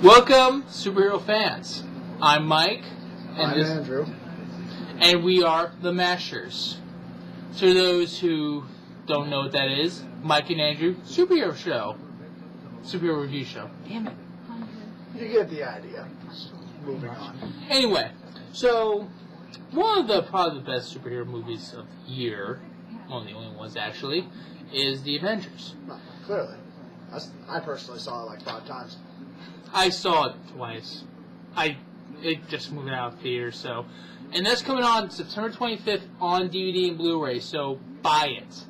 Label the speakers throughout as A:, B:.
A: Welcome, superhero fans. I'm Mike.
B: And I'm Andrew.
A: And we are the Mashers. To those who don't know what that is, Mike and Andrew, superhero show. Superhero review show. Damn it.
B: You get the idea. Moving on.
A: Anyway, so one of the probably the best superhero movies of the year, one of the only ones actually, is The Avengers.
B: No, clearly. I personally saw it like 5 times.
A: I saw it twice. It just moved out of theater, so. And that's coming on September 25th on DVD and Blu-ray, so buy it.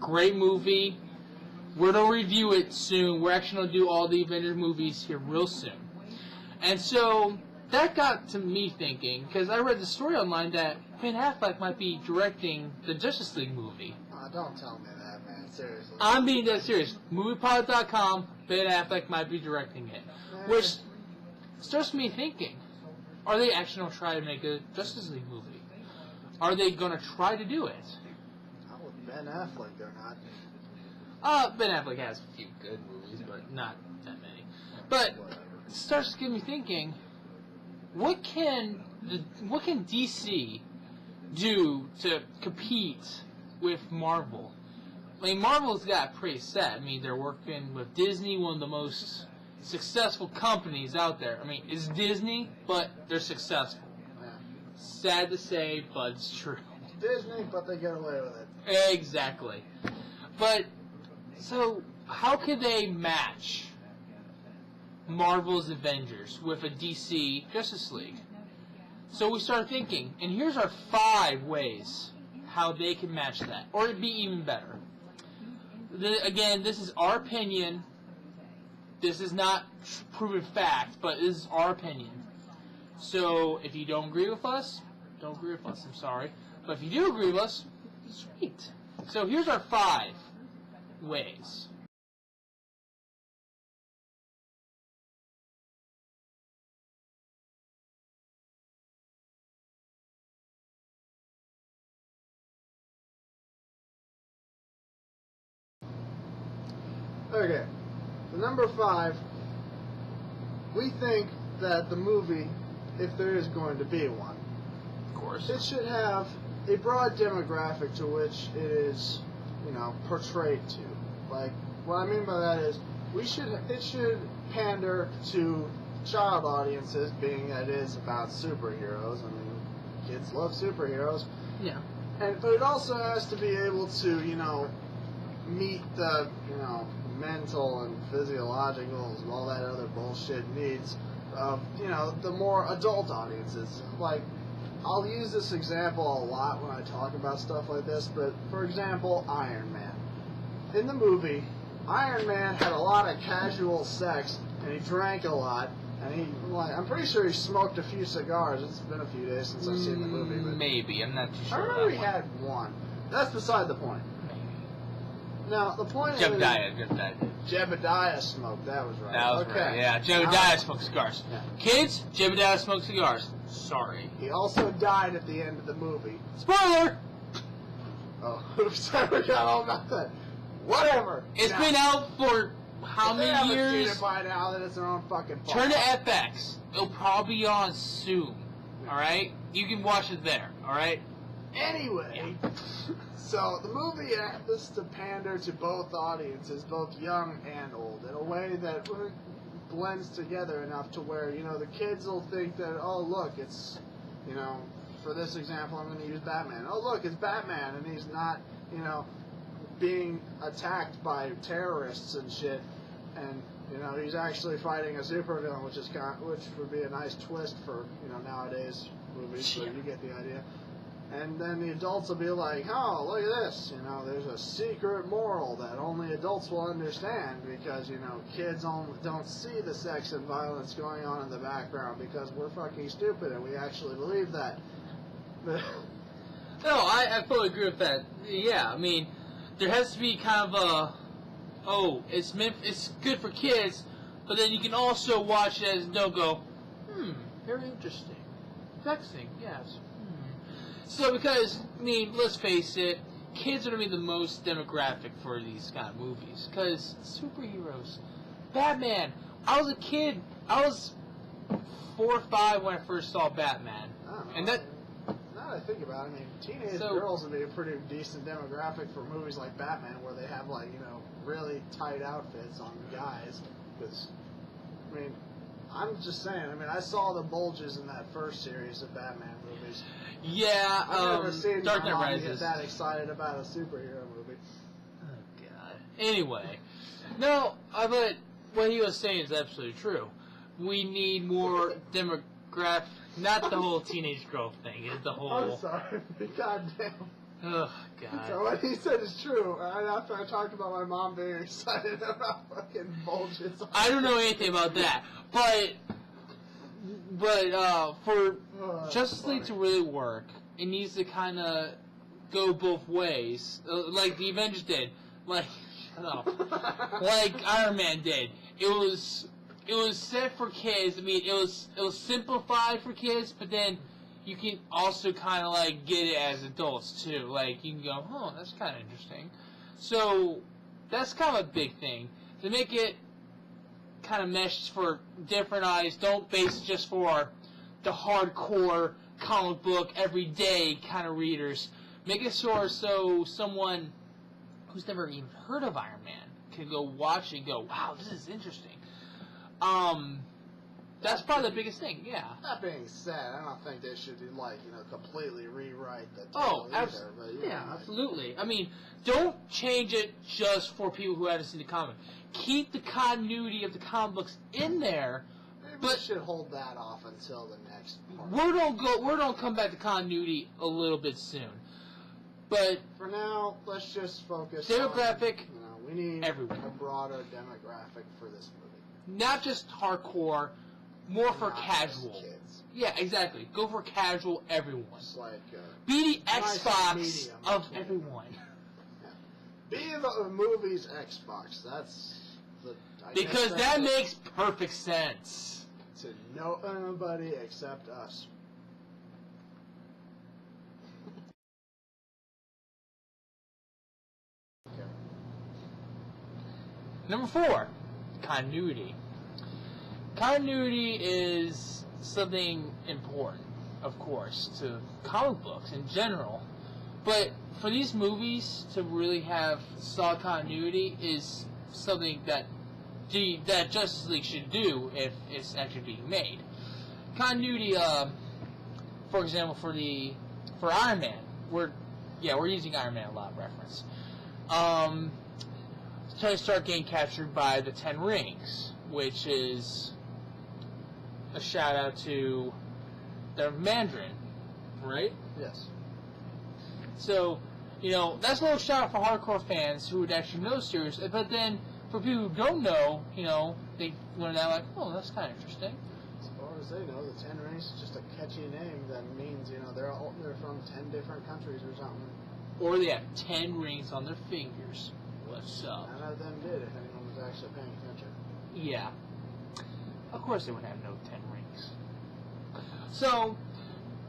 A: Great movie. We're going to review it soon. We're actually going to do all the Avengers movies here real soon. And so that got to me thinking, because I read the story online that Ben Affleck might be directing the Justice League movie.
B: Don't tell me that, man. Seriously.
A: I'm being dead serious. MoviePilot.com, Ben Affleck might be directing it. Which starts me thinking, are they actually going to try to make a Justice League movie? Are they going to try to do it?
B: Not with Ben Affleck, they're not.
A: Ben Affleck has a few good movies, but not that many. But it starts to get me thinking, what can DC do to compete with Marvel? I mean, Marvel's got pretty set. I mean, they're working with Disney, one of the most successful companies out there. I mean, it's Disney, but they're successful.
B: Yeah.
A: Sad to say, but it's true.
B: Disney, but they get away with it.
A: Exactly. But, so, how could they match Marvel's Avengers with a DC Justice League? So we started thinking, and here's our 5 ways how they can match that, or it'd be even better. Again, this is our opinion. This is not proven fact, but this is our opinion. So if you don't agree with us, don't agree with us, I'm sorry. But if you do agree with us, sweet. So here's our 5 ways.
B: Okay. The number 5, we think that the movie, if there is going to be one,
A: Of course.
B: it should have a broad demographic to which it is, portrayed to. Like, what I mean by that is, it should pander to child audiences, being that it is about superheroes. I mean, kids love superheroes.
A: Yeah.
B: But it also has to be able to, meet the, mental and physiological and all that other bullshit needs of, the more adult audiences. Like, I'll use this example a lot when I talk about stuff like this, but for example, Iron Man. In the movie, Iron Man had a lot of casual sex, and he drank a lot, and I'm pretty sure he smoked a few cigars. It's been a few days since I've seen the movie. But
A: Maybe, I'm not too sure.
B: I remember he had one. That's beside the point. Now, the point is... Jebediah smoked, that was right.
A: That was right, yeah. Jebediah smoked cigars.
B: Yeah.
A: Kids, Jebediah smoked cigars. Sorry.
B: He also died at the end of the movie.
A: Spoiler!
B: Oh, oops, I forgot all about that. Whatever.
A: It's been out for how many
B: If they haven't
A: years?
B: seen it by now, then it's their own fucking fault.
A: Turn to FX. It'll probably be on soon. Alright? You can watch it there. Alright?
B: Anyway, so the movie has to pander to both audiences, both young and old, in a way that blends together enough to where, the kids will think that, oh, look, it's, for this example, I'm going to use Batman. Oh, look, it's Batman, and he's not, being attacked by terrorists and shit, and, he's actually fighting a supervillain, which would be a nice twist for, nowadays movies, so you get the idea. And then the adults will be like, oh, look at this, there's a secret moral that only adults will understand because, kids don't see the sex and violence going on in the background because we're fucking stupid and we actually believe that.
A: No, I fully agree with that. Yeah, I mean, there has to be kind of it's good for kids, but then you can also watch it as don't go, very interesting. Vexing, yes. So, because, I mean, let's face it, kids are going to be the most demographic for these kind of movies. Because superheroes. Batman. I was a kid. I was 4 or 5 when I first saw Batman.
B: I don't know.
A: And that...
B: Now that I think about it, I mean, teenage girls would be a pretty decent demographic for movies like Batman, where they have, like, you know, really tight outfits on guys. Because, I mean, I'm just saying, I mean, I saw the bulges in that first series of Batman movies.
A: Yeah,
B: I've never seen
A: Dark Knight
B: my mom
A: Rises.
B: get that excited about a superhero movie.
A: Oh, God. Anyway. No, but what he was saying is absolutely true. We need more demographic... Not the whole teenage girl thing. It's the whole...
B: I'm sorry. God damn.
A: Oh, God.
B: So what he said is true. Right after I talked about my mom being excited about fucking bulges.
A: I don't know anything about that. But for Justice League to really work, it needs to kind of go both ways. Like the Avengers did. Like, shut up. Like Iron Man did. It was set for kids. I mean, it was simplified for kids, but then you can also kind of like get it as adults too. Like you can go, oh, that's kind of interesting. So that's kind of a big thing to make it kind of meshed for different eyes. Don't base it just for the hardcore comic book everyday kind of readers. Make it so someone who's never even heard of Iron Man can go watch it and go, wow, this is interesting. That's probably the biggest thing, yeah.
B: That being said, I don't think they should, like, you know, completely rewrite the title either. But,
A: yeah, absolutely. I mean, don't change it just for people who haven't seen the comic. Keep the continuity of the comic books in there.
B: Maybe
A: but
B: we should hold that off until the next part.
A: We're gonna come back to continuity a little bit soon. But
B: for now, let's just focus
A: demographic.
B: On, you know, we need
A: everyone.
B: A broader demographic for this movie.
A: Not just hardcore, more for
B: not
A: casual.
B: Kids.
A: Yeah, exactly. Go for casual everyone.
B: It's like
A: be the
B: nice
A: Xbox
B: medium,
A: of everyone.
B: Yeah. Be the movie's Xbox. That's the.
A: Because that makes perfect sense.
B: To nobody except us. Okay.
A: Number 4, continuity. Continuity is something important, of course, to comic books in general. But for these movies to really have solid continuity is something that Justice League should do if it's actually being made. Continuity, for example, for Iron Man, we're using Iron Man a lot of reference. Tony Stark getting captured by the Ten Rings, which is a shout out to the Mandarin, right?
B: Yes.
A: So, you know, that's a little shout out for hardcore fans who would actually know the series, but then for people who don't know, you know, they learn that like, oh, that's kind of interesting.
B: As far as they know, the Ten Rings is just a catchy name that means, you know, they're from 10 different countries or something.
A: Or they have 10 rings on their fingers. What's up?
B: None of them did, if anyone was actually paying attention.
A: Yeah. Of course they would have no 10 rings. So,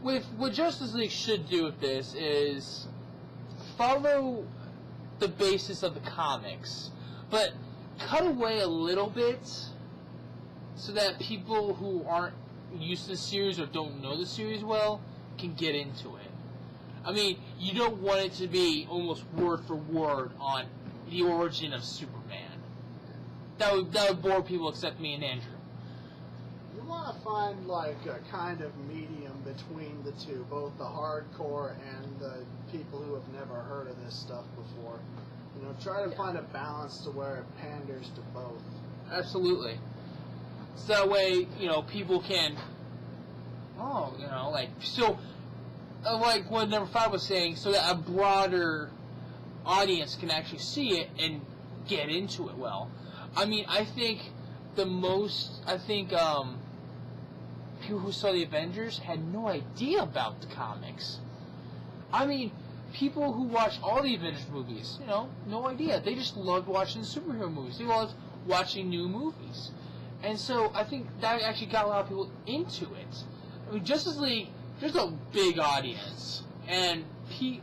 A: what Justice League should do with this is follow the basis of the comics, but cut away a little bit so that people who aren't used to the series or don't know the series well can get into it. I mean, you don't want it to be almost word for word on the origin of Superman. That would bore people except me and Andrew.
B: You want to find like a kind of medium between the two, both the hardcore and the people who have never heard of this stuff before. You know, try to find a balance to where it panders to both.
A: Absolutely. So that way, you know, people can, like what number 5 was saying, so that a broader audience can actually see it and get into it well. I mean, I think people who saw the Avengers had no idea about the comics. I mean, people who watch all the Avengers movies, you know, no idea. They just loved watching the superhero movies. They loved watching new movies. And so I think that actually got a lot of people into it. I mean, Justice League, there's a big audience. And you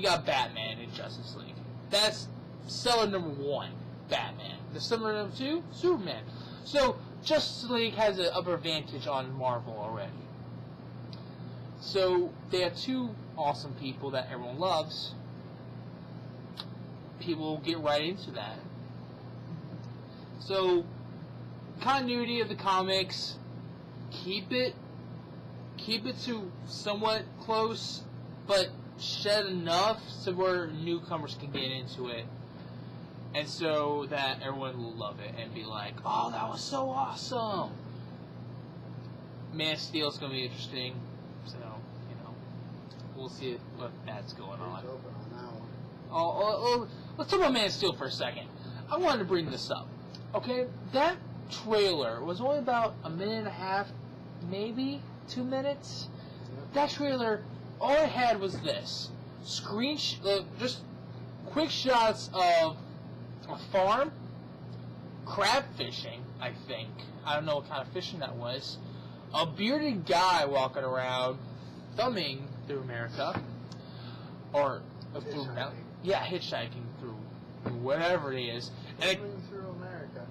A: got Batman in Justice League. That's seller number 1, Batman. The seller number 2, Superman. So Justice League has an upper advantage on Marvel already. So they have two awesome people that everyone loves. People get right into that. So, continuity of the comics, keep it to somewhat close, but shed enough so where newcomers can get into it, and so that everyone will love it and be like, "Oh, that was so awesome!" Man of Steel is going to be interesting, so we'll see what that's going on. Oh, let's talk about Man of Steel for a second. I wanted to bring this up. Okay, that trailer was only about a minute and a half, maybe 2 minutes. That trailer, all it had was this just quick shots of a farm, crab fishing. I think I don't know what kind of fishing that was. A bearded guy walking around, thumbing through America, or through hitchhiking through whatever it is. And
B: through America.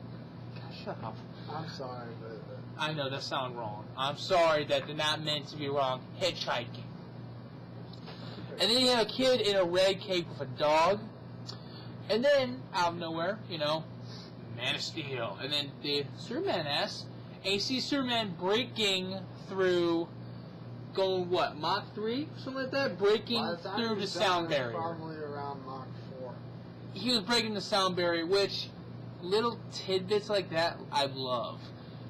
A: God, shut up.
B: I'm sorry, but
A: I know that sounds wrong. I'm sorry that they're not meant to be wrong. Hitchhiking. And then you have a kid in a red cape with a dog. And then, out of nowhere, Man of Steel. And then the Superman asks, and you see Superman breaking through, going what, Mach 3? Something like that? Breaking through the sound barrier.
B: Probably around Mach 4.
A: He was breaking the sound barrier, which little tidbits like that I love.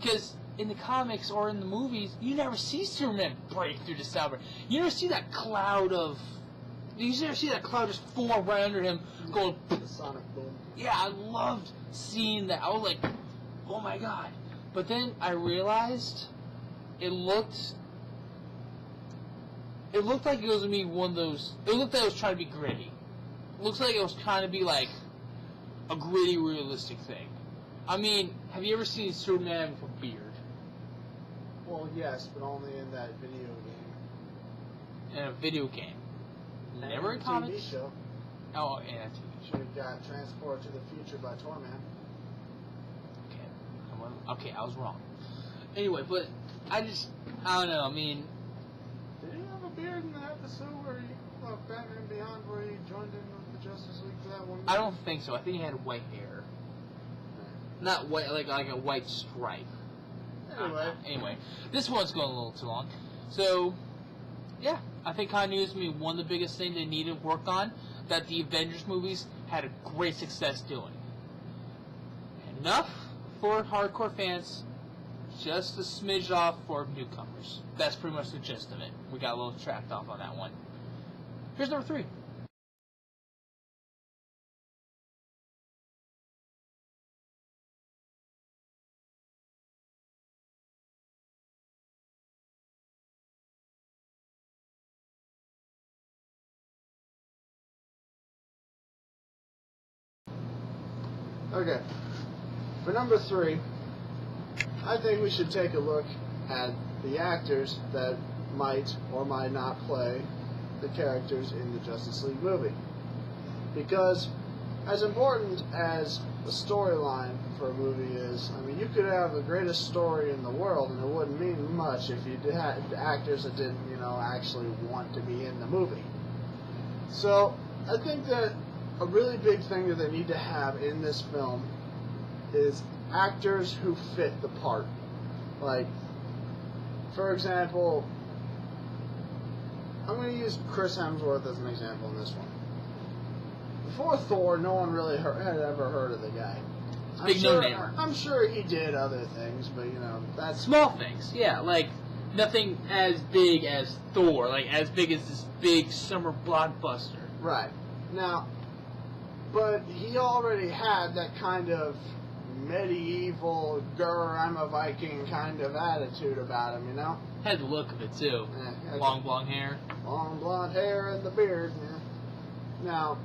A: Because in the comics or in the movies, you never see Superman break through the sound barrier. You never see that cloud of... You never see that cloud just form right under him going...
B: The sonic boom.
A: Yeah, I loved seeing that. I was like, oh my god. But then I realized it looked like it was going to be one of those... It looked like it was trying to be gritty. It looks like it was trying to be like a gritty, realistic thing. I mean, have you ever seen Superman with a beard?
B: Well, yes, but only in that video game.
A: In a video game.
B: And
A: Never in
B: a
A: comics?
B: TV show.
A: Oh, and a TV show.
B: Should got Transport to the Future by Torman.
A: Okay, I was wrong. Anyway, but I don't know, I mean...
B: Did he have a beard in the episode where Batman Beyond, where he joined in with the Justice League for that one?
A: I don't think so. I think he had white hair. Not white, like a white stripe. Anyway, this one's going a little too long. So, yeah, I think continuity is going to be one of the biggest things they need to work on that the Avengers movies had a great success doing. Enough for hardcore fans, just a smidge off for newcomers. That's pretty much the gist of it. We got a little tracked off on that one. Here's number 3.
B: Okay. For number 3, I think we should take a look at the actors that might or might not play the characters in the Justice League movie. Because as important as the storyline for a movie is, I mean, you could have the greatest story in the world and it wouldn't mean much if you had actors that didn't, actually want to be in the movie. So, I think that a really big thing that they need to have in this film is actors who fit the part. Like, for example, I'm going to use Chris Hemsworth as an example in this one. Before Thor, no one really had ever heard of the guy. I'm sure he did other things, but that's...
A: Small things, yeah, like nothing as big as Thor, like as big as this big summer blockbuster.
B: Right. Now, but he already had that kind of medieval, grr, I'm a Viking kind of attitude about him,
A: Had the look of it, too.
B: Yeah,
A: long blonde hair.
B: Long blonde hair and the beard, Now,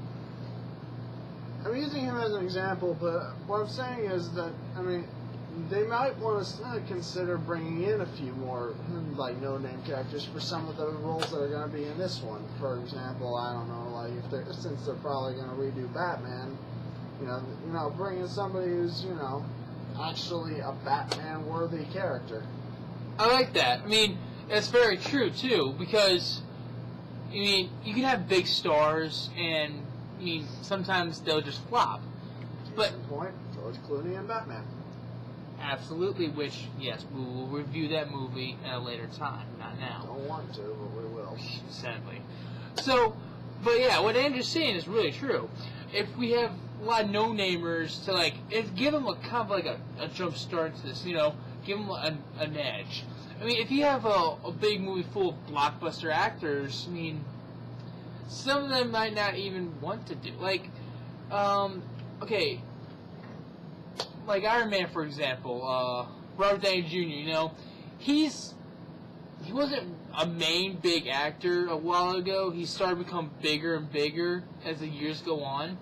B: I'm using him as an example, but what I'm saying is that, they might want to consider bringing in a few more, no-name characters for some of the roles that are going to be in this one. For example, I don't know, since they're probably going to redo Batman, bring in somebody who's, actually a Batman-worthy character.
A: I like that. I mean, that's very true, too, because, I mean, you can have big stars, and, I mean, sometimes they'll just flop.
B: Case in point, George Clooney and Batman.
A: Absolutely, which, yes, we will review that movie at a later time, not now.
B: Don't want to, but we will.
A: Sadly. So, but yeah, what Andrew's saying is really true. If we have a lot of no-namers to, like, give them a kind of like a jump start to this, you know, give them an edge. I mean, if you have a big movie full of blockbuster actors, I mean, some of them might not even want to do, like, okay, like Iron Man, for example, Robert Downey Jr., you know, he wasn't a main big actor a while ago. He started to become bigger and bigger as the years go on.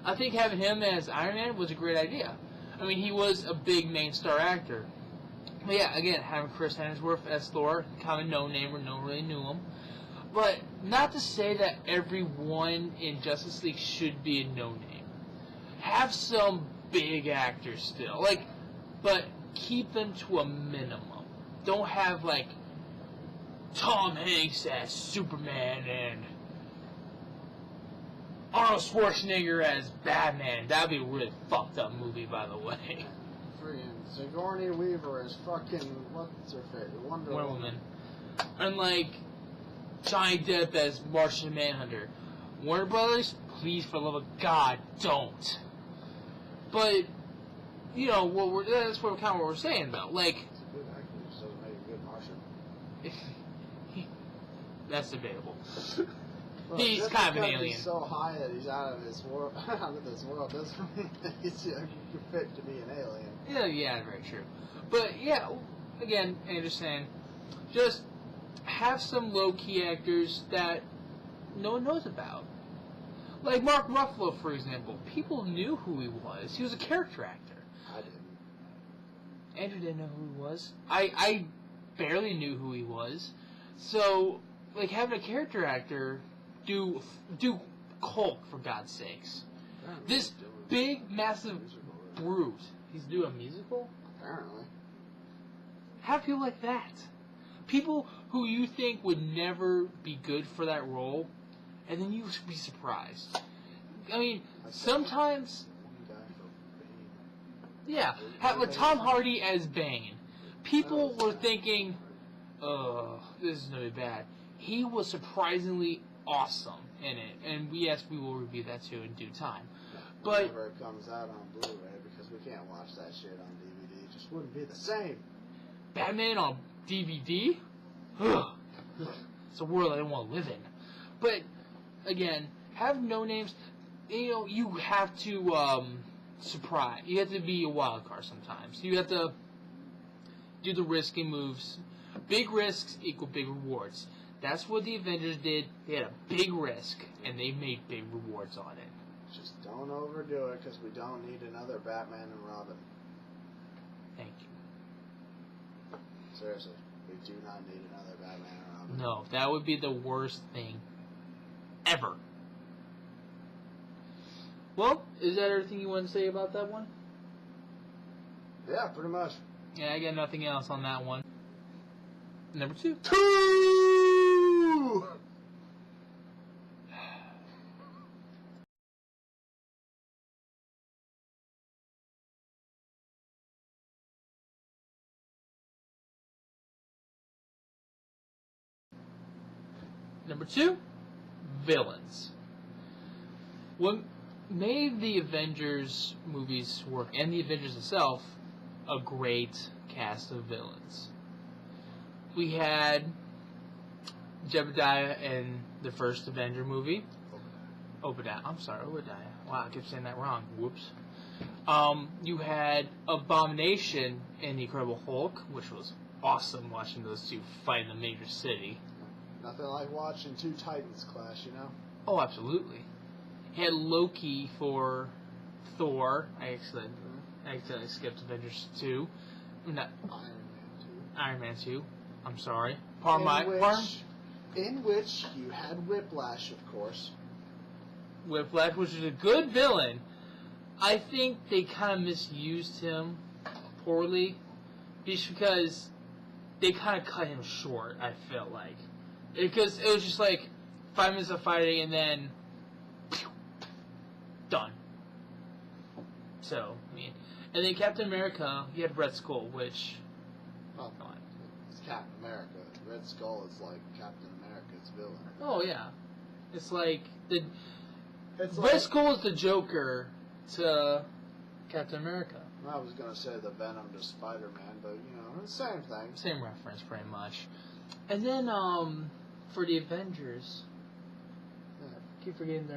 A: I think having him as Iron Man was a great idea. I mean, he was a big main star actor. But yeah, again, having Chris Hemsworth as Thor, kind of no-namer, no one really knew him. But not to say that everyone in Justice League should be a no-name. Have some big actors still, like, but keep them to a minimum. Don't have, like, Tom Hanks as Superman and Arnold Schwarzenegger as Batman. That'd be a really fucked up movie, by the way.
B: Freaking Sigourney Weaver is fucking, what's her face? Wonder Woman.
A: And, like, Johnny Depp as Martian Manhunter. Warner Brothers, please, for the love of God, don't. But, you know, that's kind of what we're saying, though. Like,
B: It's a good actor, just doesn't make a good Martian.
A: That's debatable.
B: Well,
A: He's
B: just
A: kind of an
B: because
A: alien.
B: He's so high that he's out of this world. Doesn't mean that he's fit to be an alien.
A: Yeah, very true. But yeah, again, Andrew's saying, just have some low-key actors that no one knows about. Like Mark Ruffalo, for example. People knew who he was. He was a character actor.
B: I didn't.
A: Andrew didn't know who he was. I barely knew who he was. So, like, having a character actor do Hulk, for God's sakes. This big, massive brute. He's doing a musical?
B: Apparently.
A: Have people like that. People who you think would never be good for that role, and then you would be surprised. I mean, sometimes... Yeah, like Tom Hardy as Bane. People were thinking, this is going to be bad. He was surprisingly awesome in it, and yes, we will review that too in due time. But
B: whenever it comes out on Blu-ray, because we can't watch that shit on DVD, it just wouldn't be the same.
A: Batman on DVD? Ugh. It's a world I don't want to live in. But, again, have no names. You know, you have to surprise. You have to be a wild card sometimes. You have to do the risky moves. Big risks equal big rewards. That's what the Avengers did. They had a big risk, and they made big rewards on it.
B: Just don't overdo it, because we don't need another Batman and Robin.
A: Thank you.
B: Seriously, we do not need another Batman and Robin.
A: No, that would be the worst thing ever. Well, is that everything you want to say about that one?
B: Yeah, pretty much.
A: Yeah, I got nothing else on that one. Number 2. Number 2, villains. What made the Avengers movies work, and the Avengers itself, a great cast of villains. We had Jebediah in the first Avenger movie. Obadiah. I'm sorry, Obadiah. Wow, I kept saying that wrong. Whoops. You had Abomination in The Incredible Hulk, which was awesome watching those two fight in a major city.
B: Nothing like watching two Titans clash, you know?
A: Oh, absolutely. He had Loki for Thor. I accidentally skipped Avengers 2. Not Iron Man 2. I'm sorry.
B: In which you had Whiplash, of course.
A: Whiplash, which is a good villain. I think they kind of misused him poorly, just because they kind of cut him short. I felt like because it was just like 5 minutes of fighting and then done. So I mean, and then Captain America, he had Red Skull, which
B: Well, it's Captain America. Red Skull is like Captain America's villain.
A: oh yeah, it's like the
B: It's
A: Red Skull is the Joker to Captain America.
B: I was gonna say the Venom to Spider-Man, but it's the same thing.
A: Same reference, pretty much. And then for the Avengers, I keep forgetting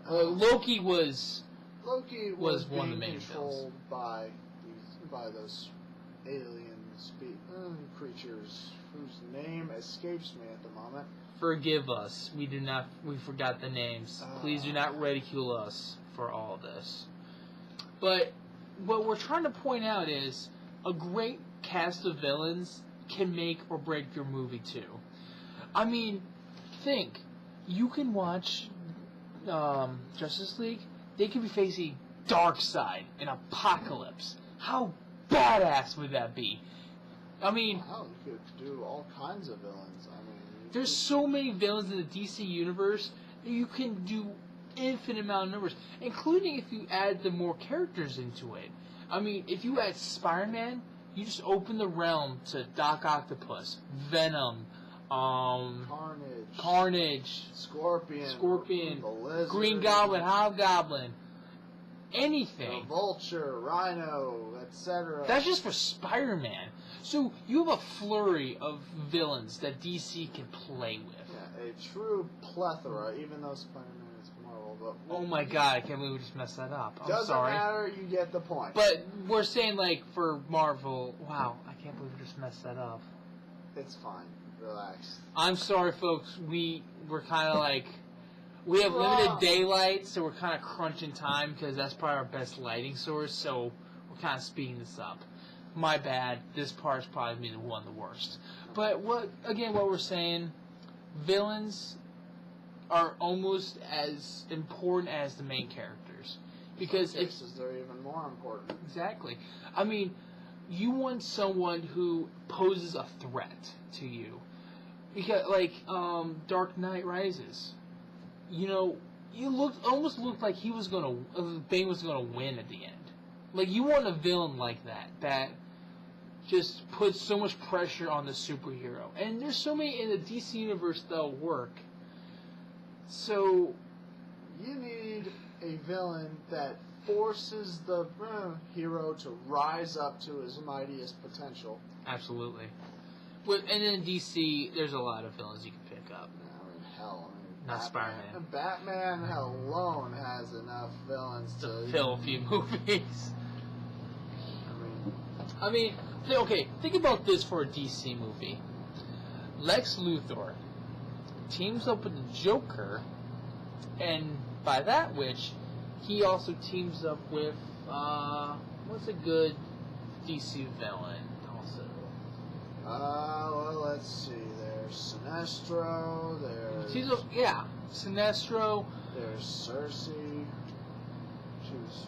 A: Loki was was one of the main
B: controlled by those alien creatures whose name escapes me at the moment.
A: Forgive us. We forgot the names. Please do not ridicule us for all this. But what we're trying to point out is a great cast of villains can make or break your movie too. I mean, think. You can watch Justice League. They could be facing Darkseid and Apocalypse. How badass would that be? I mean,
B: wow, you could do all kinds of villains. I mean,
A: there's so many villains in the DC universe that you can do infinite amount of numbers, including if you add the more characters into it. I mean, if you add Spider-Man, you just open the realm to Doc Octopus, Venom, Carnage, Scorpion,
B: the Lizard,
A: Green Goblin, Hobgoblin, anything.
B: the Vulture, Rhino, etc.
A: That's just for Spider-Man. So you have a flurry of villains that DC can play with.
B: Yeah, a true plethora, even though Spider-Man is Marvel. But
A: Oh my god, I can't believe we just messed that up. I'm
B: doesn't
A: sorry.
B: matter, you get the point.
A: But we're saying, like, for Marvel, wow, I can't believe we just messed that up.
B: It's fine. Relax.
A: I'm sorry, folks. We're kind of like, we have limited daylight, so we're kind of crunching time because that's probably our best lighting source, so we're kind of speeding this up. My bad. This part's probably the one of the worst. But what we're saying, villains are almost as important as the main characters. Because
B: they're even more important.
A: Exactly. I mean, you want someone who poses a threat to you. Because, like, Dark Knight Rises. Almost looked like he was Bane was gonna win at the end. Like, you want a villain like that just puts so much pressure on the superhero. And there's so many in the DC universe that'll work. So,
B: you need a villain that forces the hero to rise up to his mightiest potential.
A: Absolutely. And in DC, there's a lot of villains you can pick up.
B: I mean, hell.
A: Not Spider-Man.
B: Batman alone has enough villains to
A: fill a few movies. I mean, okay, think about this for a DC movie. Lex Luthor teams up with the Joker, and by that which, he also teams up with, what's a good DC villain also?
B: Well, let's see. There's Sinestro,
A: Sinestro.
B: There's Cersei. She was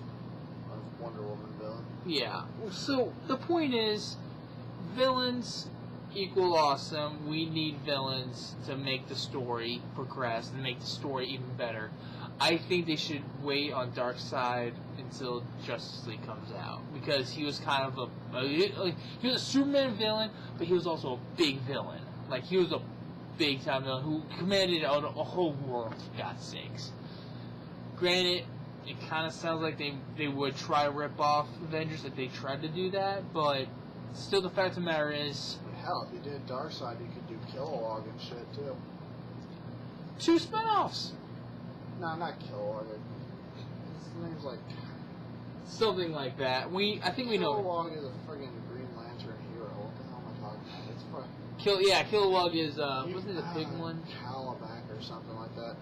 B: a Wonder Woman villain.
A: Yeah. So, the point is, villains equal awesome. We need villains to make the story progress and make the story even better. I think they should wait on Darkseid until Justice League comes out, because he was kind of he was a Superman villain, but he was also a big villain. Like, he was a big time villain who commanded a whole world, for God's sakes. Granted, it kind of sounds like they would try to rip off Avengers if they tried to do that, but still the fact of the matter is,
B: hell, if you did Darkseid, you could do Kilowog and shit too.
A: 2 spinoffs.
B: No, not Kilowog. His name's like
A: something like that. I think we know.
B: Kilowog is a friggin' Green Lantern hero. What the hell am I talking about? It's
A: Kilowog is wasn't it a big one?
B: Calabac or something like that.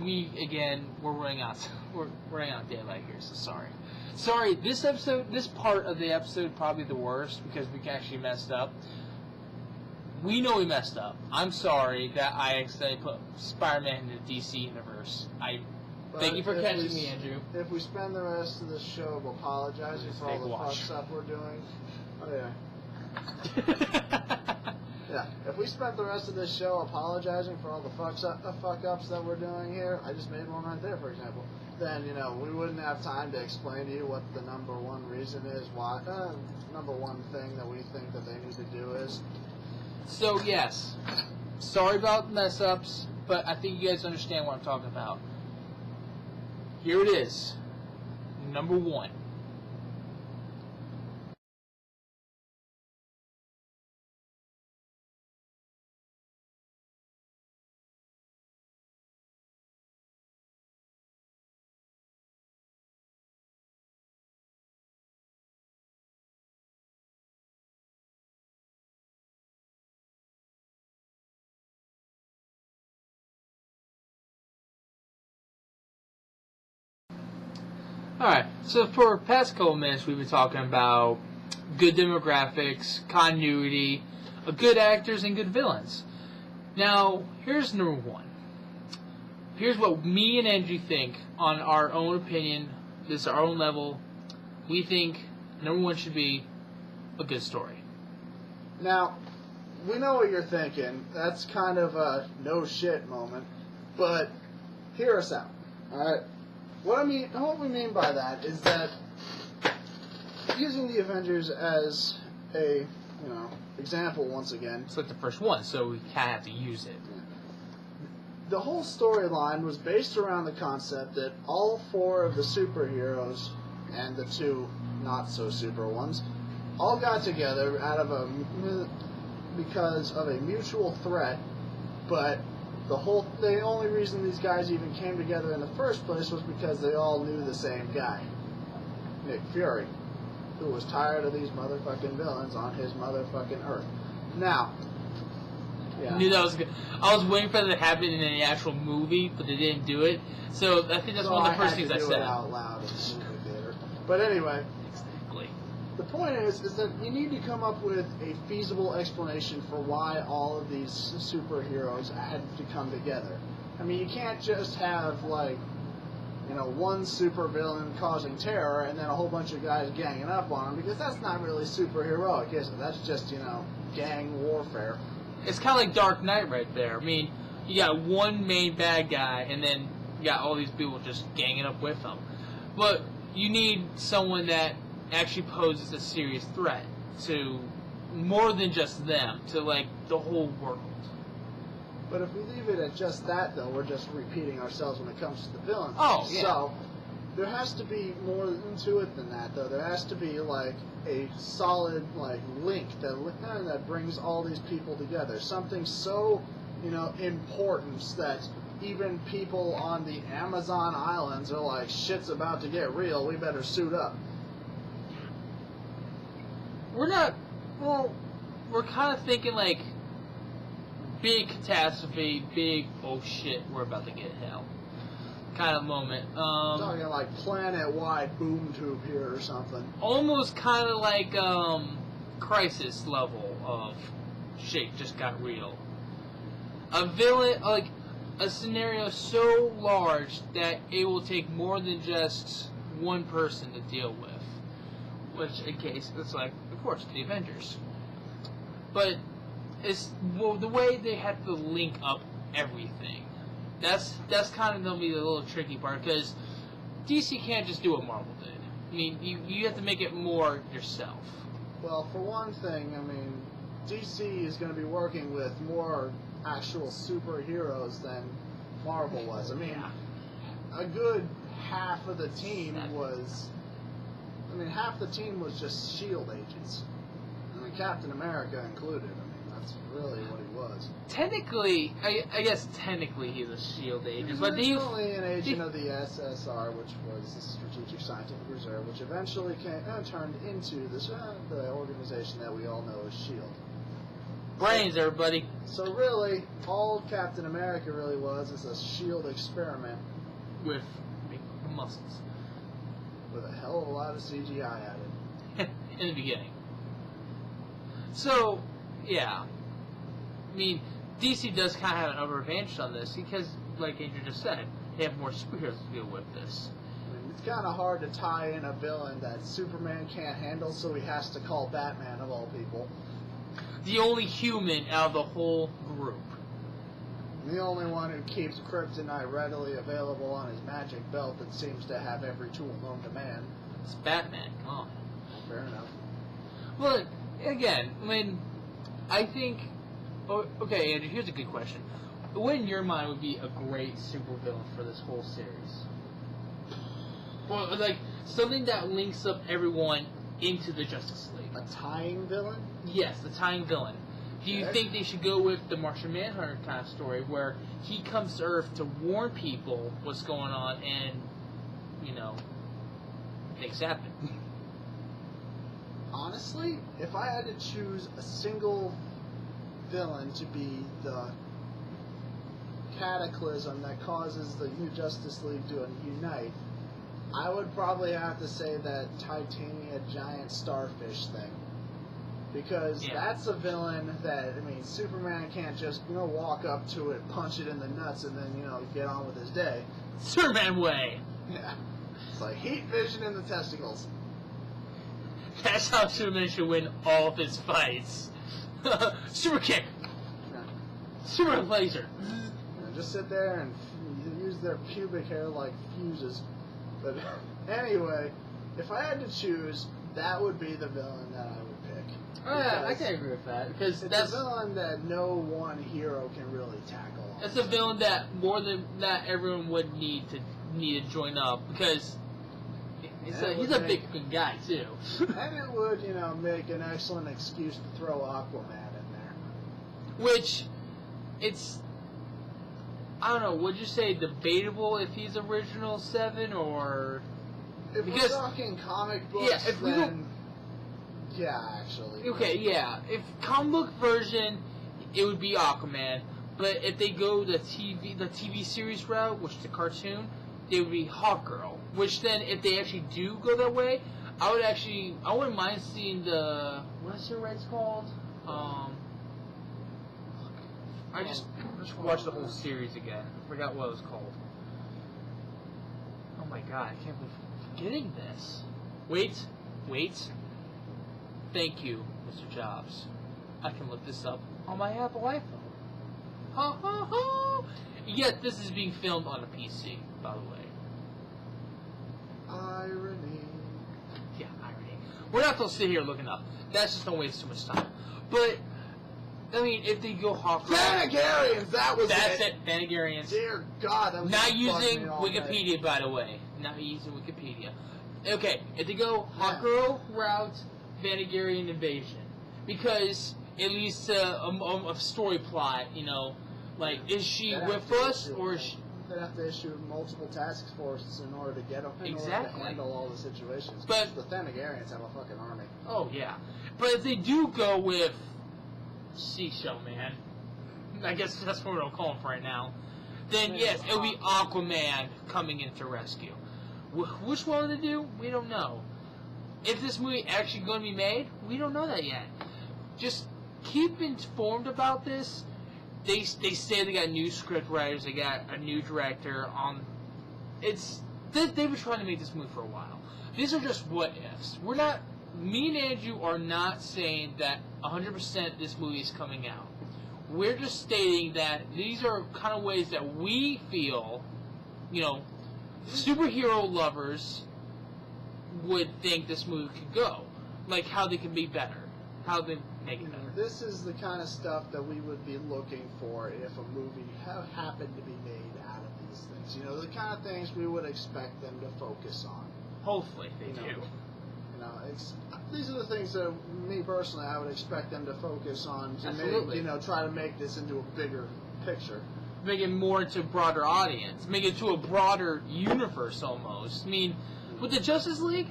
A: We're running out. We're running out of daylight here, so sorry. Sorry, this part of the episode probably the worst because we actually messed up. We know we messed up. I'm sorry that I accidentally put Spider-Man in the DC universe. Thank you for
B: if
A: catching me, Andrew.
B: If we spend the rest of the show apologizing for all the fucks up we're doing, yeah. If we spent the rest of this show apologizing for all the fuck ups that we're doing here, I just made one right there, for example. Then we wouldn't have time to explain to you what the number one reason is, why number one thing that we think that they need to do is.
A: So yes, sorry about mess ups, but I think you guys understand what I'm talking about. Here it is. Number one. Alright, so for the past couple minutes we've been talking about good demographics, continuity, good actors, and good villains. Now, here's number one. Here's what me and Andrew think on our own opinion. This is our own level. We think number one should be a good story.
B: Now, we know what you're thinking. That's kind of a no shit moment. But hear us out. Alright? What we mean by that is that using the Avengers as a, example once again.
A: It's like the first one, so we kind of have to use it.
B: The whole storyline was based around the concept that all four of the superheroes and the two not so super ones all got together because of a mutual threat, but the only reason these guys even came together in the first place was because they all knew the same guy, Nick Fury, who was tired of these motherfucking villains on his motherfucking Earth. Now,
A: I knew that was good. I was waiting for that to happen in the actual movie, but they didn't do it. So I think that's one of the first things I said.
B: It out loud in the movie theater. But anyway,
A: exactly.
B: The point is that you need to come up with a feasible explanation for why all of these superheroes had to come together. I mean, you can't just have, one supervillain causing terror and then a whole bunch of guys ganging up on him, because that's not really superheroic, is it? That's just, gang warfare.
A: It's kind of like Dark Knight right there. I mean, you got one main bad guy, and then you got all these people just ganging up with him. But you need someone that actually poses a serious threat to more than just them, to the whole world.
B: But if we leave it at just that, though, we're just repeating ourselves when it comes to the villains.
A: Oh, yeah.
B: So there has to be more to it than that, though. There has to be a solid link that brings all these people together. Something so important that even people on the Amazon islands are like, shit's about to get real, we better suit up.
A: We're kind of thinking big catastrophe, big, oh shit, we're about to get hell kind of moment.
B: Talking planet-wide boom tube here or something.
A: Almost kind of Crisis level of shit just got real. A villain, a scenario so large that it will take more than just one person to deal with. Which, in case, it's of course, the Avengers. But the way they have to link up everything. That's kind of going to be the little tricky part, because DC can't just do what Marvel did. I mean, you have to make it more yourself.
B: Well, for one thing, DC is going to be working with more actual superheroes than Marvel was. A good half of the team was... half the team was just S.H.I.E.L.D. agents. Captain America included. That's really what he was.
A: Technically, I guess technically he's a S.H.I.E.L.D. agent.
B: But he's only an agent of the SSR, which was the Strategic Scientific Reserve, which eventually turned into the organization that we all know as S.H.I.E.L.D.
A: Brains, everybody.
B: So really, all Captain America really was is a S.H.I.E.L.D. experiment.
A: With big muscles.
B: With a hell of a lot of CGI added.
A: In the beginning. So, yeah. DC does kind of have an over advantage on this because, like Andrew just said, they have more superheroes to deal with this.
B: I mean, it's kind of hard to tie in a villain that Superman can't handle, so he has to call Batman of all people.
A: The only human out of the whole group.
B: The only one who keeps kryptonite readily available on his magic belt that seems to have every tool known to man.
A: It's Batman, come on.
B: Fair enough.
A: Well, again, I think... Oh, okay, Andrew, here's a good question. What in your mind would be a great supervillain for this whole series? Well, like, something that links up everyone into the Justice League.
B: A tying villain?
A: Yes, the tying villain. Do you think they should go with the Martian Manhunter kind of story where he comes to Earth to warn people what's going on and, things happen?
B: Honestly, if I had to choose a single villain to be the cataclysm that causes the New Justice League to unite, I would probably have to say that Titania giant starfish thing. Because that's a villain that, Superman can't just, walk up to it, punch it in the nuts, and then, get on with his day.
A: Superman way!
B: Yeah. It's like heat vision in the testicles.
A: That's how Superman should win all of his fights. Super kick!
B: Yeah.
A: Super laser!
B: Just sit there and use their pubic hair like fuses. But anyway, if I had to choose, that would be the villain that I would pick.
A: Yeah, I can agree with that because that's
B: a villain that no one hero can really tackle.
A: That's a villain that more than that everyone would need to join up because he's a big guy too.
B: And it would make an excellent excuse to throw Aquaman in there.
A: Which it's I don't know. Would you say debatable if he's original 7 or
B: if we're talking comic books? Yeah, actually.
A: Okay, yeah. If comic book version, it would be Aquaman. But if they go the TV series route, which is the cartoon, they would be Hawkgirl. Which then, if they actually do go that way, I wouldn't mind seeing what's her rights called? I just watched the whole series again. I forgot what it was called. Oh my god, I can't believe I'm forgetting this. Wait. Thank you, Mr. Jobs. I can look this up on my Apple iPhone. Ha ha ha! Yet this is being filmed on a PC, by the way.
B: Irony.
A: Yeah, irony. We're not supposed to sit here looking up. That's just gonna waste too much time. But if they go Hawkeye...
B: Thanagarians,
A: That's it, Thanagarians.
B: Dear God, that was
A: not using Wikipedia, by the way. Not using Wikipedia. Okay, if they go Hawkgirl route, Thanagarian invasion. Because it leads to a story plot, is she with us, or is she...
B: They'd have to issue multiple task forces in order to get them, order to handle all the situations.
A: But
B: the Thanagarians have a fucking army.
A: Oh, yeah. But if they do go with Seashell Man, I guess that's what we'll call him for right now, then yes, it'll be Aquaman coming in to rescue. Which one to do? We don't know. If this movie actually going to be made, we don't know that yet. Just keep informed about this. They say they got new script writers, they got a new director. They've been trying to make this movie for a while. These are just what ifs. Me and Andrew are not saying that 100% this movie is coming out. We're just stating that these are kind of ways that we feel, superhero lovers would think this movie could go. Like how they can be better. How they make it better.
B: This is the kind of stuff that we would be looking for if a movie happened to be made out of these things. The kind of things we would expect them to focus on.
A: Hopefully they do.
B: These are the things that me personally I would expect them to focus on to make, try to make this into a bigger picture.
A: Make it more into a broader audience. Make it to a broader universe almost. With the Justice League,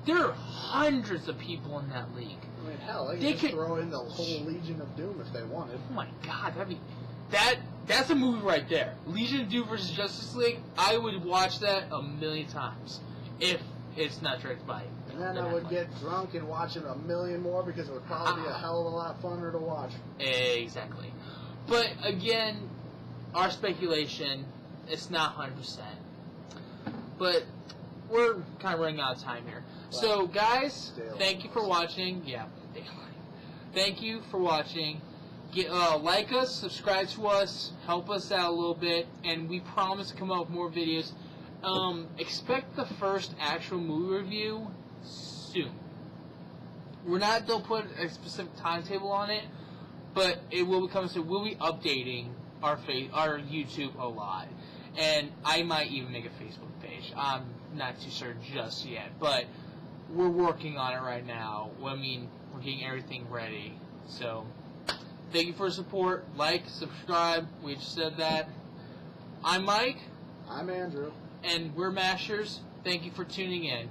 A: there are hundreds of people in that league.
B: Hell, they could throw in the whole Legion of Doom if they wanted.
A: Oh my god, that's a movie right there. Legion of Doom versus Justice League, I would watch that a million times if it's not directed by.
B: And then I would get drunk and watch it a million more because it would probably be a hell of a lot funner to watch.
A: Exactly. But again, our speculation, It's not 100%. But we're kind of running out of time here. So, guys, thank you for watching. Yeah, thank you for watching. Like us, subscribe to us, help us out a little bit, and we promise to come up with more videos. Expect the first actual movie review soon. We're not going to put a specific timetable on it, but it will be coming soon. We'll be updating our YouTube a lot, and I might even make a Facebook page. I'm not too certain just yet, but we're working on it right now. I mean, we're getting everything ready. So, thank you for your support. Like, subscribe. We just said that. I'm Mike.
B: I'm Andrew.
A: And we're Mashers. Thank you for tuning in.